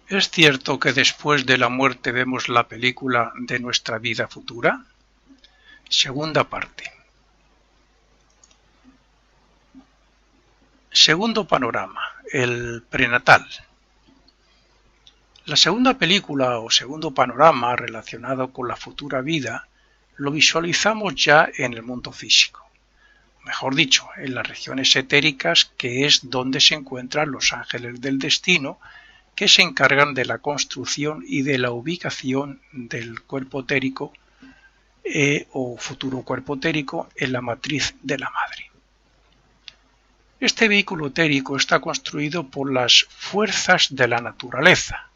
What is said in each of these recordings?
¿Es cierto que después de la muerte vemos la película de nuestra vida futura? Segunda parte. Segundo panorama, el prenatal. La segunda película o segundo panorama relacionado con la futura vida lo visualizamos ya en el mundo físico. Mejor dicho, en las regiones etéricas, que es donde se encuentran los ángeles del destino, que se encargan de la construcción y de la ubicación del cuerpo etérico o futuro cuerpo etérico en la matriz de la madre. Este vehículo etérico está construido por las fuerzas de la naturaleza.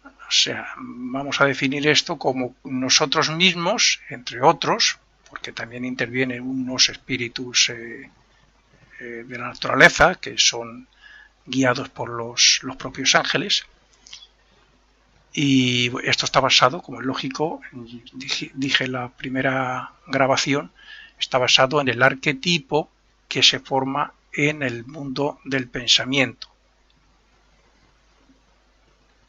O sea, vamos a definir esto como nosotros mismos, entre otros, porque también intervienen unos espíritus de la naturaleza que son guiados por los propios ángeles. Y esto está basado, como es lógico, dije en la primera grabación, está basado en el arquetipo que se forma en el mundo del pensamiento.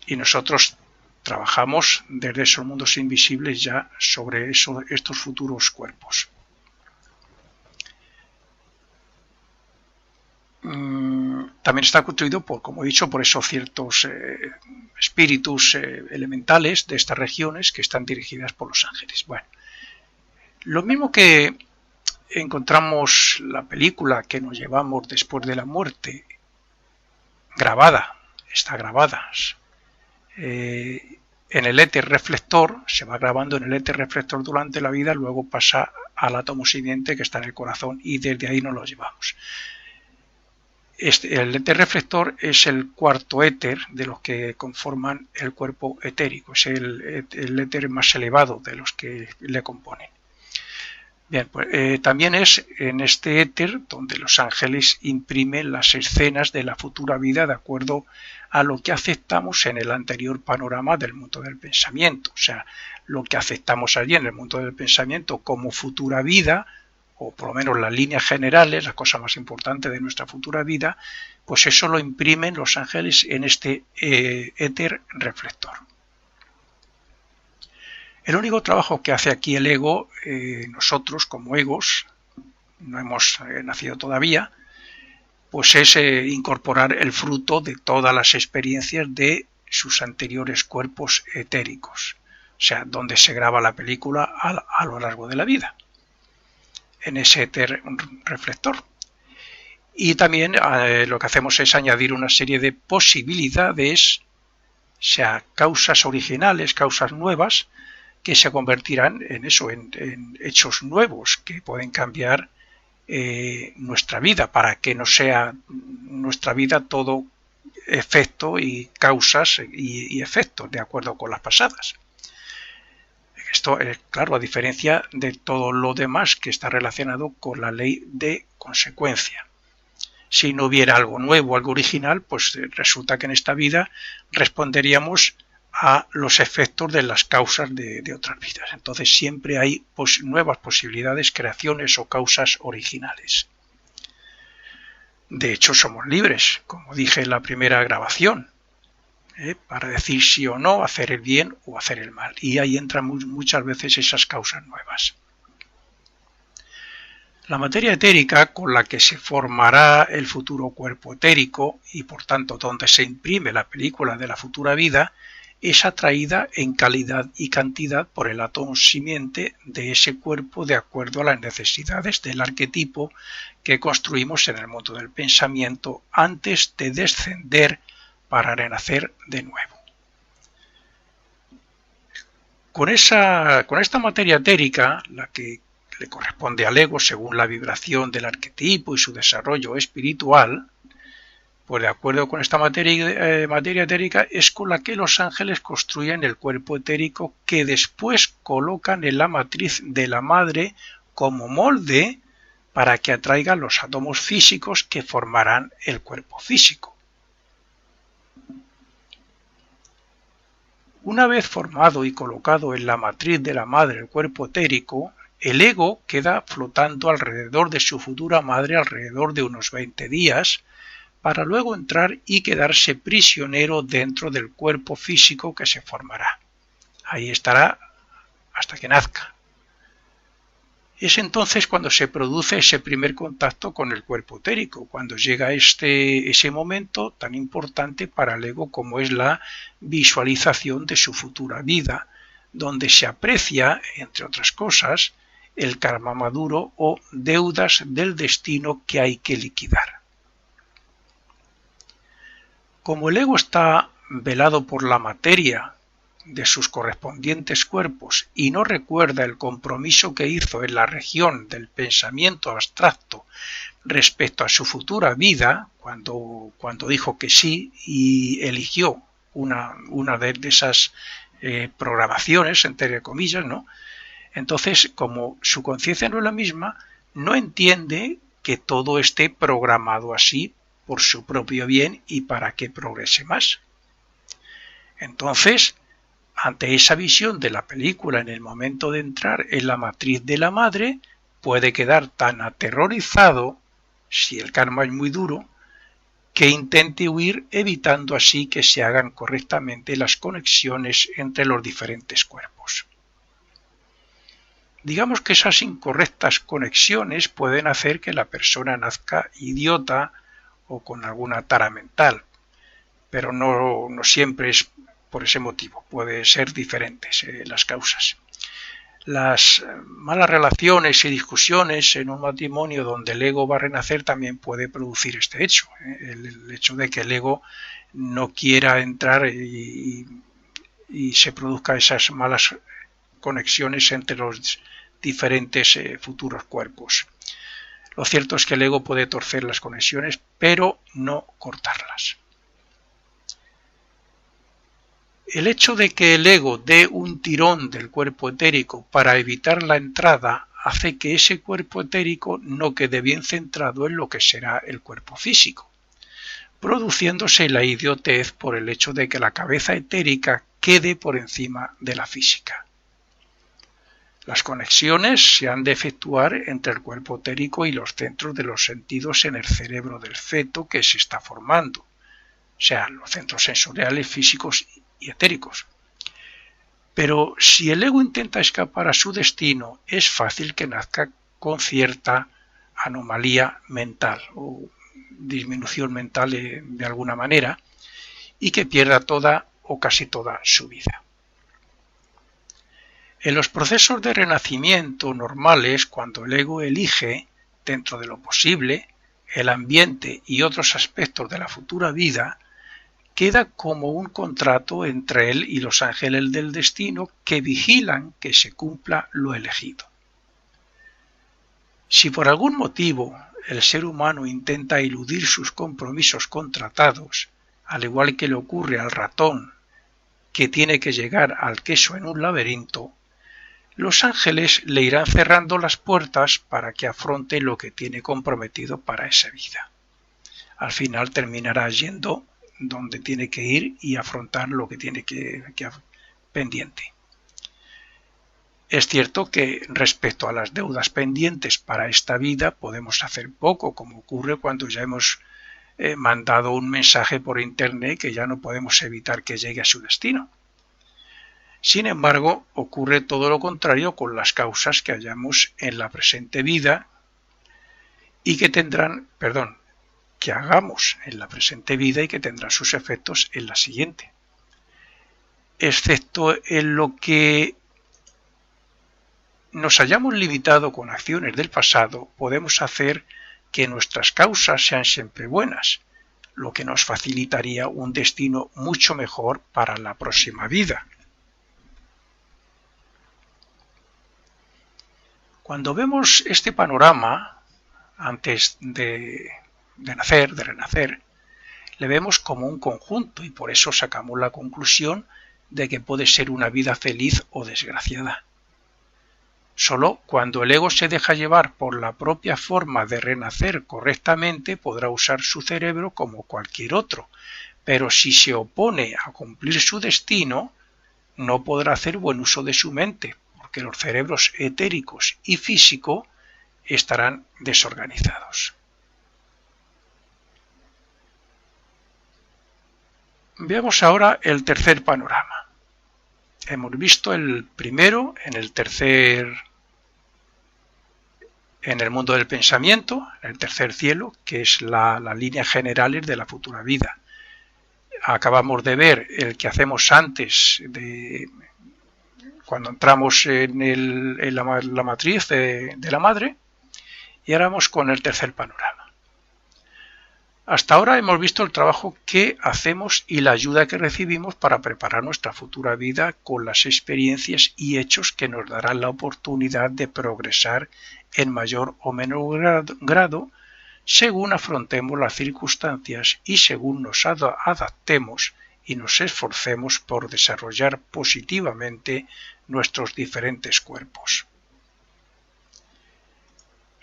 Y nosotros trabajamos desde esos mundos invisibles ya sobre estos futuros cuerpos. También está construido por, como he dicho, por esos ciertos espíritus elementales de estas regiones que están dirigidas por los ángeles. Bueno, lo mismo que encontramos la película que nos llevamos después de la muerte grabada, está grabada en el éter reflector, se va grabando en el éter reflector durante la vida, luego pasa al átomo siguiente que está en el corazón y desde ahí nos lo llevamos. El éter reflector es el cuarto éter de los que conforman el cuerpo etérico, es el éter más elevado de los que le componen. Bien, pues también es en este éter donde los ángeles imprimen las escenas de la futura vida de acuerdo a lo que aceptamos en el anterior panorama del mundo del pensamiento. O sea, lo que aceptamos allí en el mundo del pensamiento como futura vida, o por lo menos las líneas generales, las cosas más importantes de nuestra futura vida, pues eso lo imprimen los ángeles en este éter reflector. El único trabajo que hace aquí el ego, nosotros como egos, no hemos nacido todavía, pues es incorporar el fruto de todas las experiencias de sus anteriores cuerpos etéricos, o sea, donde se graba la película a lo largo de la vida, en ese éter reflector. Y también lo que hacemos es añadir una serie de posibilidades, o sea, causas originales, causas nuevas, que se convertirán en eso, en hechos nuevos que pueden cambiar nuestra vida, para que no sea nuestra vida todo efecto y causas y efectos de acuerdo con las pasadas. Esto es claro, a diferencia de todo lo demás que está relacionado con la ley de consecuencia. Si no hubiera algo nuevo, algo original, pues resulta que en esta vida responderíamos a los efectos de las causas de otras vidas. Entonces siempre hay nuevas posibilidades, creaciones o causas originales. De hecho, somos libres, como dije en la primera grabación, para decir sí o no, hacer el bien o hacer el mal. Y ahí entran muchas veces esas causas nuevas. La materia etérica con la que se formará el futuro cuerpo etérico y por tanto donde se imprime la película de la futura vida es atraída en calidad y cantidad por el átomo simiente de ese cuerpo de acuerdo a las necesidades del arquetipo que construimos en el mundo del pensamiento antes de descender para renacer de nuevo. Con esta materia etérica, la que le corresponde al ego según la vibración del arquetipo y su desarrollo espiritual, pues de acuerdo con esta materia etérica es con la que los ángeles construyen el cuerpo etérico que después colocan en la matriz de la madre como molde para que atraigan los átomos físicos que formarán el cuerpo físico. Una vez formado y colocado en la matriz de la madre el cuerpo etérico, el ego queda flotando alrededor de su futura madre alrededor de unos 20 días, para luego entrar y quedarse prisionero dentro del cuerpo físico que se formará. Ahí estará hasta que nazca. Es entonces cuando se produce ese primer contacto con el cuerpo etérico, cuando llega ese momento tan importante para el ego como es la visualización de su futura vida, donde se aprecia, entre otras cosas, el karma maduro o deudas del destino que hay que liquidar. Como el ego está velado por la materia de sus correspondientes cuerpos y no recuerda el compromiso que hizo en la región del pensamiento abstracto respecto a su futura vida, cuando dijo que sí y eligió una de esas programaciones, entre comillas, ¿no? Entonces, como su conciencia no es la misma, no entiende que todo esté programado así por su propio bien y para que progrese más. Entonces, ante esa visión de la película en el momento de entrar en la matriz de la madre, puede quedar tan aterrorizado, si el karma es muy duro, que intente huir, evitando así que se hagan correctamente las conexiones entre los diferentes cuerpos. Digamos que esas incorrectas conexiones pueden hacer que la persona nazca idiota o con alguna tara mental, pero no siempre es por ese motivo, puede ser diferentes las causas. Las malas relaciones y discusiones en un matrimonio donde el ego va a renacer también puede producir este hecho, el hecho de que el ego no quiera entrar y se produzca esas malas conexiones entre los diferentes futuros cuerpos. Lo cierto es que el ego puede torcer las conexiones, pero no cortarlas. El hecho de que el ego dé un tirón del cuerpo etérico para evitar la entrada hace que ese cuerpo etérico no quede bien centrado en lo que será el cuerpo físico, produciéndose la idiotez por el hecho de que la cabeza etérica quede por encima de la física. Las conexiones se han de efectuar entre el cuerpo etérico y los centros de los sentidos en el cerebro del feto que se está formando, o sea, los centros sensoriales, físicos y etéricos. Pero si el ego intenta escapar a su destino, es fácil que nazca con cierta anomalía mental o disminución mental de alguna manera y que pierda toda o casi toda su vida. En los procesos de renacimiento normales, cuando el ego elige, dentro de lo posible, el ambiente y otros aspectos de la futura vida, queda como un contrato entre él y los ángeles del destino que vigilan que se cumpla lo elegido. Si por algún motivo el ser humano intenta eludir sus compromisos contratados, al igual que le ocurre al ratón que tiene que llegar al queso en un laberinto, los ángeles le irán cerrando las puertas para que afronte lo que tiene comprometido para esa vida. Al final terminará yendo donde tiene que ir y afrontar lo que tiene que pendiente. Es cierto que respecto a las deudas pendientes para esta vida podemos hacer poco, como ocurre cuando ya hemos mandado un mensaje por internet que ya no podemos evitar que llegue a su destino. Sin embargo, ocurre todo lo contrario con las causas que hallamos en la presente vida y que hagamos en la presente vida y que tendrán sus efectos en la siguiente. Excepto en lo que nos hayamos limitado con acciones del pasado, podemos hacer que nuestras causas sean siempre buenas, lo que nos facilitaría un destino mucho mejor para la próxima vida. Cuando vemos este panorama, antes de renacer, le vemos como un conjunto y por eso sacamos la conclusión de que puede ser una vida feliz o desgraciada. Solo cuando el ego se deja llevar por la propia forma de renacer correctamente podrá usar su cerebro como cualquier otro, pero si se opone a cumplir su destino, no podrá hacer buen uso de su mente, porque los cerebros etéricos y físico estarán desorganizados. Veamos ahora el tercer panorama. Hemos visto el primero en el mundo del pensamiento, en el tercer cielo, que es las líneas generales de la futura vida. Acabamos de ver el que hacemos antes de cuando entramos en la matriz de la madre, y ahora vamos con el tercer panorama. Hasta ahora hemos visto el trabajo que hacemos y la ayuda que recibimos para preparar nuestra futura vida con las experiencias y hechos que nos darán la oportunidad de progresar en mayor o menor grado según afrontemos las circunstancias y según nos adaptemos y nos esforcemos por desarrollar positivamente nuestros diferentes cuerpos.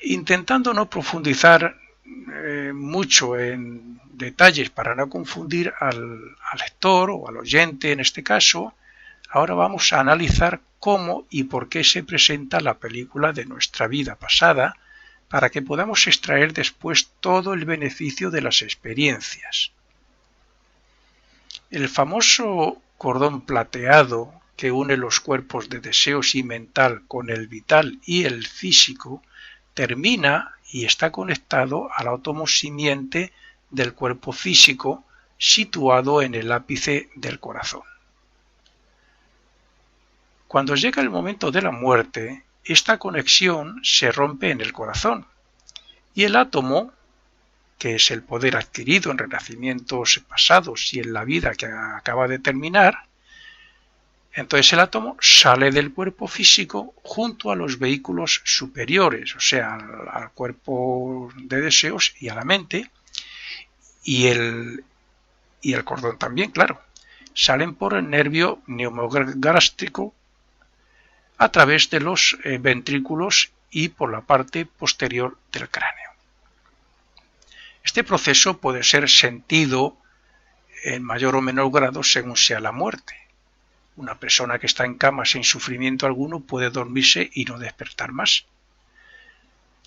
Intentando no profundizar mucho en detalles para no confundir al lector o al oyente en este caso, ahora vamos a analizar cómo y por qué se presenta la película de nuestra vida pasada para que podamos extraer después todo el beneficio de las experiencias. El famoso cordón plateado que une los cuerpos de deseos y mental con el vital y el físico termina y está conectado al átomo simiente del cuerpo físico situado en el ápice del corazón. Cuando llega el momento de la muerte, esta conexión se rompe en el corazón y el átomo, que es el poder adquirido en renacimientos pasados y en la vida que acaba de terminar, entonces el átomo sale del cuerpo físico junto a los vehículos superiores, o sea, al cuerpo de deseos y a la mente, y el cordón también, claro. Salen por el nervio neumogástrico a través de los ventrículos y por la parte posterior del cráneo. Este proceso puede ser sentido en mayor o menor grado según sea la muerte. Una persona que está en cama sin sufrimiento alguno puede dormirse y no despertar más.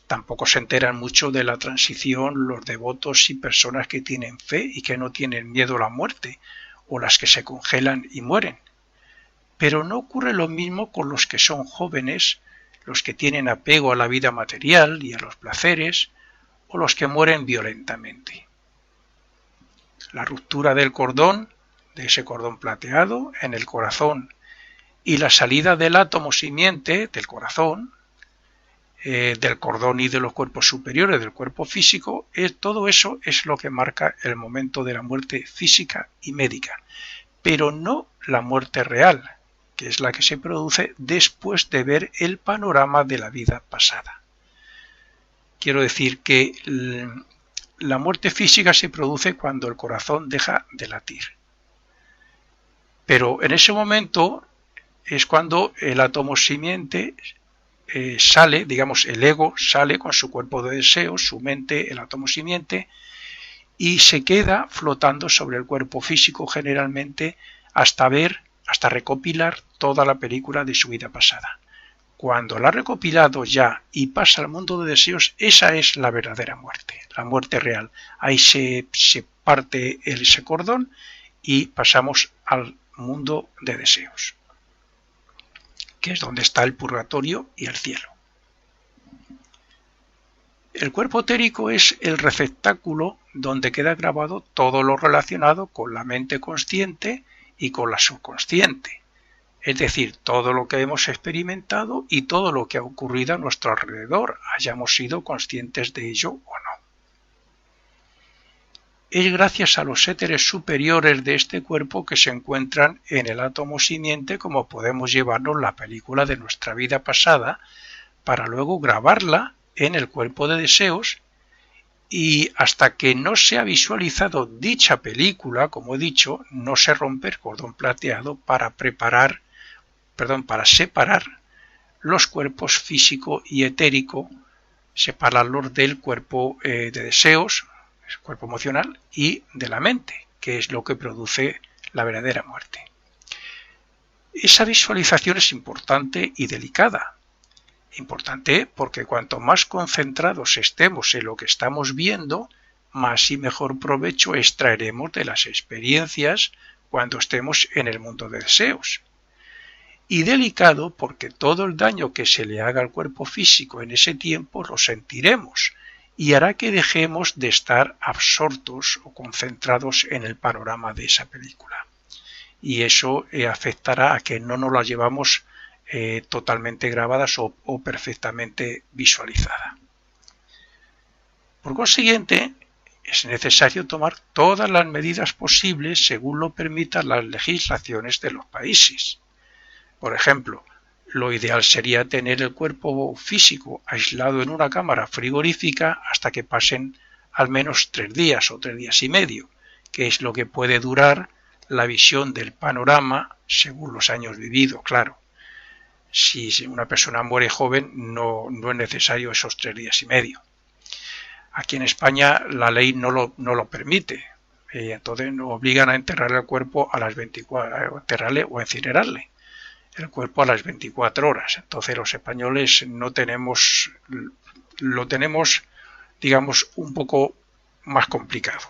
Tampoco se enteran mucho de la transición los devotos y personas que tienen fe y que no tienen miedo a la muerte, o las que se congelan y mueren. Pero no ocurre lo mismo con los que son jóvenes, los que tienen apego a la vida material y a los placeres, o los que mueren violentamente. La ruptura del cordón, de ese cordón plateado, en el corazón, y la salida del átomo simiente del corazón, del cordón y de los cuerpos superiores del cuerpo físico, todo eso es lo que marca el momento de la muerte física y médica, pero no la muerte real, que es la que se produce después de ver el panorama de la vida pasada. Quiero decir que la muerte física se produce cuando el corazón deja de latir. Pero en ese momento es cuando el átomo simiente sale, digamos, el ego sale con su cuerpo de deseos, su mente, el átomo simiente, y se queda flotando sobre el cuerpo físico generalmente hasta recopilar toda la película de su vida pasada. Cuando la ha recopilado ya y pasa al mundo de deseos, esa es la verdadera muerte, la muerte real. Ahí se parte ese cordón y pasamos al mundo de deseos, que es donde está el purgatorio y el cielo. El cuerpo etérico es el receptáculo donde queda grabado todo lo relacionado con la mente consciente y con la subconsciente, es decir, todo lo que hemos experimentado y todo lo que ha ocurrido a nuestro alrededor, hayamos sido conscientes de ello o no. Es gracias a los éteres superiores de este cuerpo que se encuentran en el átomo simiente como podemos llevarnos la película de nuestra vida pasada para luego grabarla en el cuerpo de deseos, y hasta que no se ha visualizado dicha película, como he dicho, no se rompe el cordón plateado para separar los cuerpos físico y etérico, separarlos del cuerpo de deseos, el cuerpo emocional, y de la mente, que es lo que produce la verdadera muerte. Esa visualización es importante y delicada. Importante porque cuanto más concentrados estemos en lo que estamos viendo, más y mejor provecho extraeremos de las experiencias cuando estemos en el mundo de deseos. Y delicado porque todo el daño que se le haga al cuerpo físico en ese tiempo lo sentiremos y hará que dejemos de estar absortos o concentrados en el panorama de esa película. Y eso afectará a que no nos la llevamos totalmente grabadas o perfectamente visualizada. Por consiguiente, es necesario tomar todas las medidas posibles según lo permitan las legislaciones de los países. Por ejemplo, lo ideal sería tener el cuerpo físico aislado en una cámara frigorífica hasta que pasen al menos 3 días o 3 días y medio, que es lo que puede durar la visión del panorama según los años vividos, claro. Si una persona muere joven no es necesario esos 3 días y medio. Aquí en España la ley no lo permite, entonces nos obligan a enterrar el cuerpo a las 24, enterrarle o incinerarle el cuerpo a las 24 horas. Entonces los españoles lo tenemos, digamos, un poco más complicado.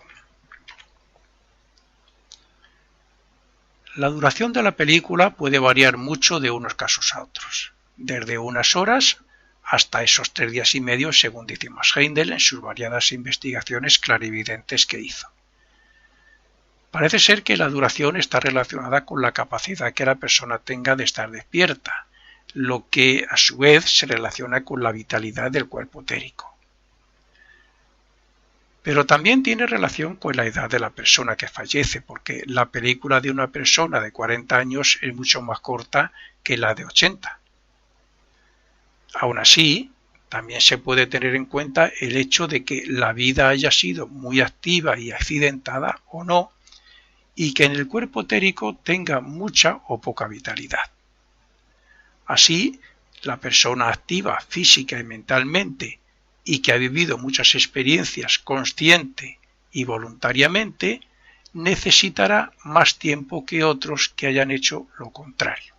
La duración de la película puede variar mucho de unos casos a otros, desde unas horas hasta esos 3 días y medio, según dice Max Heindel en sus variadas investigaciones clarividentes que hizo. Parece ser que la duración está relacionada con la capacidad que la persona tenga de estar despierta, lo que a su vez se relaciona con la vitalidad del cuerpo etérico. Pero también tiene relación con la edad de la persona que fallece, porque la película de una persona de 40 años es mucho más corta que la de 80. Aún así, también se puede tener en cuenta el hecho de que la vida haya sido muy activa y accidentada o no, y que en el cuerpo etérico tenga mucha o poca vitalidad. Así, la persona activa física y mentalmente y que ha vivido muchas experiencias consciente y voluntariamente, necesitará más tiempo que otros que hayan hecho lo contrario.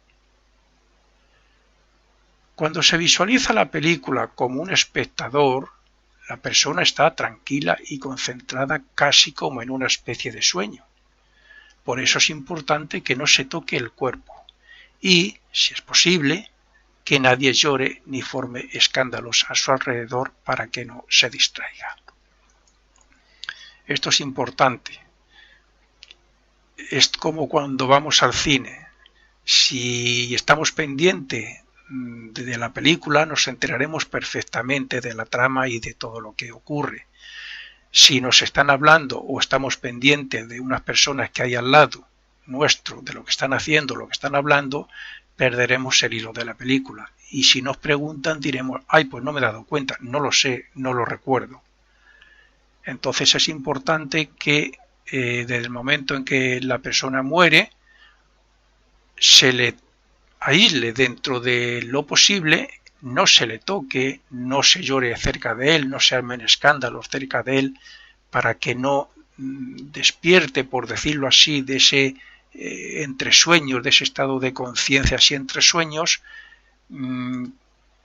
Cuando se visualiza la película como un espectador, la persona está tranquila y concentrada casi como en una especie de sueño. Por eso es importante que no se toque el cuerpo y, si es posible, que nadie llore ni forme escándalos a su alrededor para que no se distraiga. Esto es importante. Es como cuando vamos al cine. Si estamos pendientes de la película, nos enteraremos perfectamente de la trama y de todo lo que ocurre. Si nos están hablando o estamos pendientes de unas personas que hay al lado nuestro, de lo que están haciendo, lo que están hablando, perderemos el hilo de la película. Y si nos preguntan diremos, ay, pues no me he dado cuenta, no lo sé, no lo recuerdo. Entonces es importante que desde el momento en que la persona muere, se le aísle dentro de lo posible, no se le toque, no se llore cerca de él, no se armen escándalos cerca de él, para que no despierte, por decirlo así, de ese entre sueños, de ese estado de conciencia así entre sueños,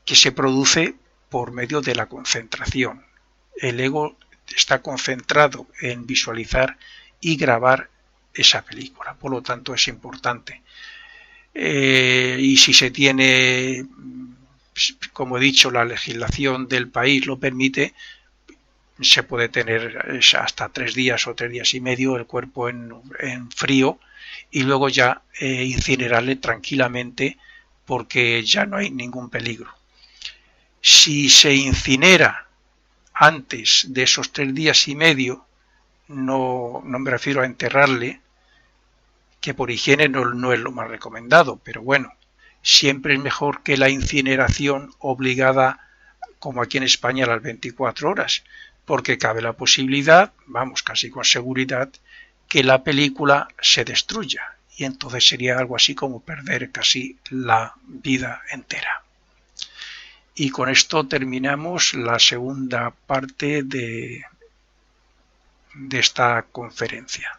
que se produce por medio de la concentración. El ego está concentrado en visualizar y grabar esa película, por lo tanto es importante. Y si se tiene, como he dicho, la legislación del país lo permite, se puede tener hasta 3 días o 3 días y medio el cuerpo en frío y luego ya incinerarle tranquilamente porque ya no hay ningún peligro. Si se incinera antes de esos 3 días y medio, no me refiero a enterrarle, que por higiene no es lo más recomendado, pero bueno, siempre es mejor que la incineración obligada, como aquí en España, a las 24 horas, porque cabe la posibilidad, vamos, casi con seguridad, que la película se destruya, y entonces sería algo así como perder casi la vida entera. Y con esto terminamos la segunda parte de esta conferencia.